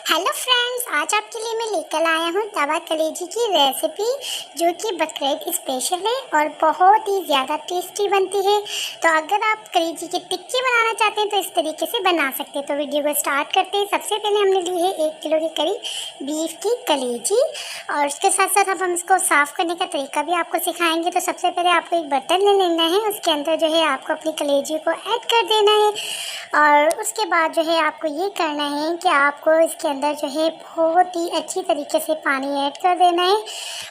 Hello friends, आज आपके लिए मैं लेकर आया हूँ तवा कलेजी की रेसिपी जो कि बकरीद स्पेशल है और बहुत ही ज़्यादा टेस्टी बनती है। तो अगर आप कलेजी की टिक्की बनाना चाहते हैं तो इस तरीके से बना सकते हैं। तो वीडियो को स्टार्ट करते हैं। सबसे पहले हमने ली है 1 किलो के करीब बीफ की कलेजी और उसके साथ साथ अब हम इसको साफ़ करने का तरीका भी आपको सिखाएँगे। तो सबसे पहले आपको एक बर्तन ले लेना है, उसके अंदर जो है आपको अपनी कलेजी को ऐड कर देना है और उसके बाद जो है आपको ये करना है कि आपको इसके अंदर जो है बहुत ही अच्छी तरीके से पानी ऐड कर देना है।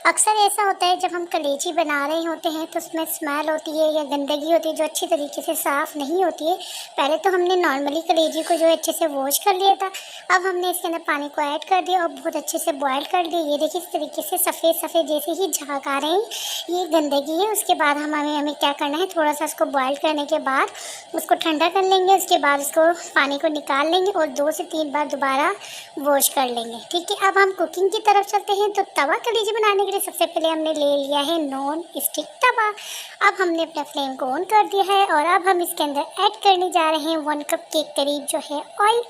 अक्सर ऐसा होता है जब हम कलेजी बना रहे होते हैं तो उसमें स्मेल होती है या गंदगी होती है जो अच्छी तरीके से साफ़ नहीं होती है। पहले तो हमने नॉर्मली कलेजी को जो है अच्छे से वॉश कर लिया था, अब हमने इसके अंदर पानी को ऐड कर दिया और बहुत अच्छे से बॉयल कर दिया। ये देखिए इस तरीके से सफ़ेद सफ़ेद जैसे ही झाग आ रहे हैं, ये गंदगी है। उसके बाद हमें क्या करना है, थोड़ा सा उसको बॉयल करने के बाद उसको ठंडा कर लेंगे। उसके बाद उसको पानी को निकाल लेंगे और 2 से 3 बार दोबारा वॉश कर लेंगे। ठीक है, अब हम कुकिंग की तरफ चलते हैं। तो तवा कलेजी बनाने के लिए सबसे पहले हमने ले लिया है नॉन स्टिक तवा। अब हमने अपना फ्लेम को ऑन कर दिया है और अब हम इसके अंदर ऐड करने जा रहे हैं 1 कप के करीब जो है ऑयल।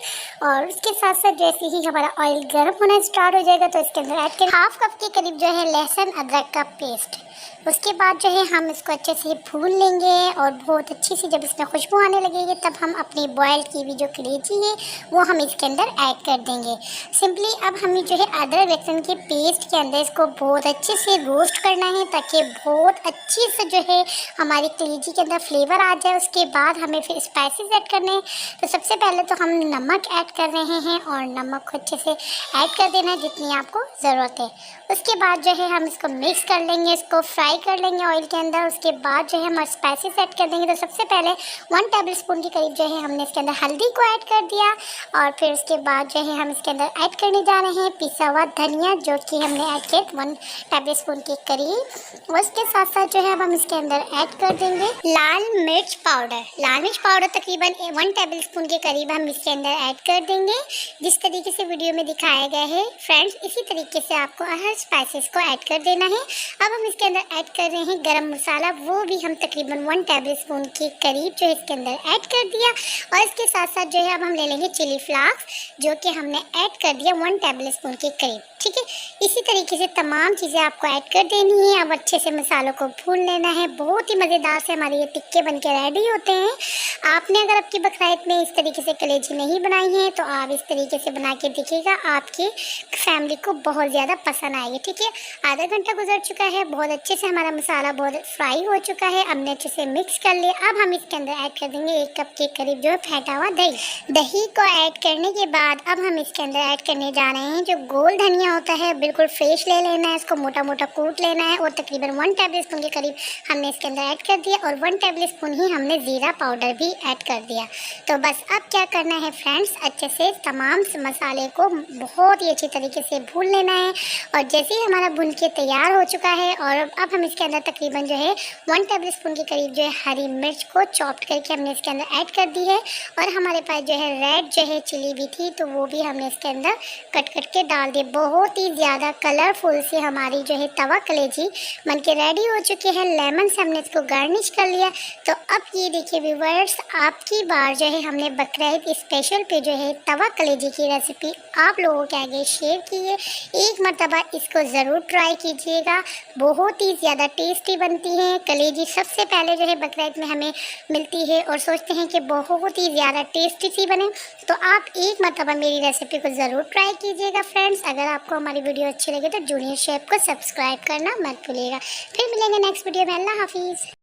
और उसके साथ साथ जैसे ही हमारा ऑयल गर्म होना स्टार्ट हो जाएगा तो इसके अंदर ऐड करें 1/2 कप के करीब जो है लहसुन अदरक का पेस्ट। उसके बाद जो है हम इसको अच्छे से भून लेंगे और बहुत अच्छी सी जब इसमें खुशबू आने लगेगी तब हम अपनी बॉयल की हुई जो कलेजी है वो हम इसके अंदर ऐड कर देंगे। सिंपली अब हमें जो है अदरक लहसुन के पेस्ट के अंदर इसको बहुत अच्छे से रोस्ट करना है ताकि बहुत अच्छी से जो है हमारी कलेजी के अंदर फ्लेवर आ जाए। उसके बाद हमें फिर स्पाइसेस ऐड करने हैं। तो सबसे पहले तो हम नमक ऐड कर रहे हैं और नमक को अच्छे से ऐड कर देना है जितनी आपको ज़रूरत है। उसके बाद जो है हम इसको मिक्स कर लेंगे, इसको फ्राई कर लेंगे ऑयल के अंदर। उसके बाद जो है हम स्पाइसेस ऐड कर देंगे। तो सबसे पहले 1 टेबलस्पून के करीब जो है हमने इसके अंदर हल्दी को ऐड कर दिया और फिर उसके बाद जो है हम इसके अंदर ऐड करने जा रहे हैं पिसा हुआ धनिया जो कि हमने ऐड किया 1 टेबलस्पून के करीब। उसके साथ साथ जो है अब हम इसके अंदर ऐड कर देंगे लाल मिर्च पाउडर। लाल मिर्च पाउडर तकरीबन 1 टेबलस्पून के करीब हम इसके अंदर ऐड कर देंगे जिस तरीके से वीडियो में दिखाया गया है। फ्रेंड्स, इसी तरीके से आपको हर स्पाइसेस को ऐड कर देना है। अब हम इसके अंदर ऐड कर रहे हैं गरम मसाला, वो भी हम तकरीबन 1 टेबलस्पून के करीब जो है इसके अंदर ऐड कर दिया। और इसके साथ साथ जो है अब हम ले लेंगे चिली फ्लेक्स जो कि हमने ऐड कर दिया 1 टेबलस्पून के करीब। ठीक है, इसी तरीके से तमाम चीज़ें आपको ऐड कर देनी है। अब अच्छे से मसालों को भून लेना है। बहुत ही मज़ेदार से हमारे ये टिक्के बन के रेडी होते हैं। आपने अगर आपकी बकरीद में इस तरीके से कलेजी नहीं बनाई है तो आप इस तरीके से बना के देखिएगा, आपकी फैमिली को बहुत ज़्यादा पसंद आएगी। ठीक है, आधा घंटा गुजर चुका है, बहुत अच्छे से हमारा मसाला बहुत फ्राई हो चुका है। हमने अच्छे से मिक्स कर लिया। अब हम इसके अंदर ऐड कर देंगे 1 कप के करीब जो फेंटा हुआ दही। दही को ऐड करने के बाद अब हम इसके अंदर ऐड करने जा रहे हैं जो गोल धनिया होता है, बिल्कुल फ्रेश ले लेना है, इसको मोटा मोटा कूट लेना है और तकरीबन 1 टेबलस्पून के करीब हमने इसके अंदर ऐड कर दिया और 1 टेबलस्पून ही हमने ज़ीरा पाउडर भी ऐड कर दिया। तो बस अब क्या करना है फ्रेंड्स, अच्छे से तमाम मसाले को बहुत ही अच्छी तरीके से भून लेना है। और जैसे ही हमारा भून के तैयार हो चुका है और अब हम इसके अंदर तकरीबन जो है 1 टेबलस्पून के करीब जो है हरी मिर्च को चॉप्ड करके हमने इसके अंदर ऐड कर दी है। और हमारे पास जो है रेड जो है चिली भी थी तो वो भी हमने इसके अंदर कट के डाल दी। बहुत ही ज़्यादा कलरफुल से हमारी जो है तवा कलेजी बन के रेडी हो चुकी है। लेमन से हमने इसको गार्निश कर लिया। तो अब ये देखिए व्यूअर्स, आपकी बार जो है हमने बकरीद स्पेशल पे जो है तवा कलेजी की रेसिपी आप लोगों के आगे शेयर की है। एक मरतबा इसको ज़रूर ट्राई कीजिएगा, बहुत ही ज़्यादा टेस्टी बनती है। कलेजी सबसे पहले जो है बकरीद में हमें मिलती है और सोचते हैं कि बहुत ही ज़्यादा टेस्टी सी बने। तो आप एक मरतबा मेरी रेसिपी को ज़रूर ट्राई कीजिएगा। फ्रेंड्स, अगर आपको हमारी वीडियो अच्छी लगे तो जूनियर शेफ को सब्सक्राइब करना मत भूलिएगा। फिर मिलेंगे नेक्स्ट वीडियो में। अल्लाह हाफिज़।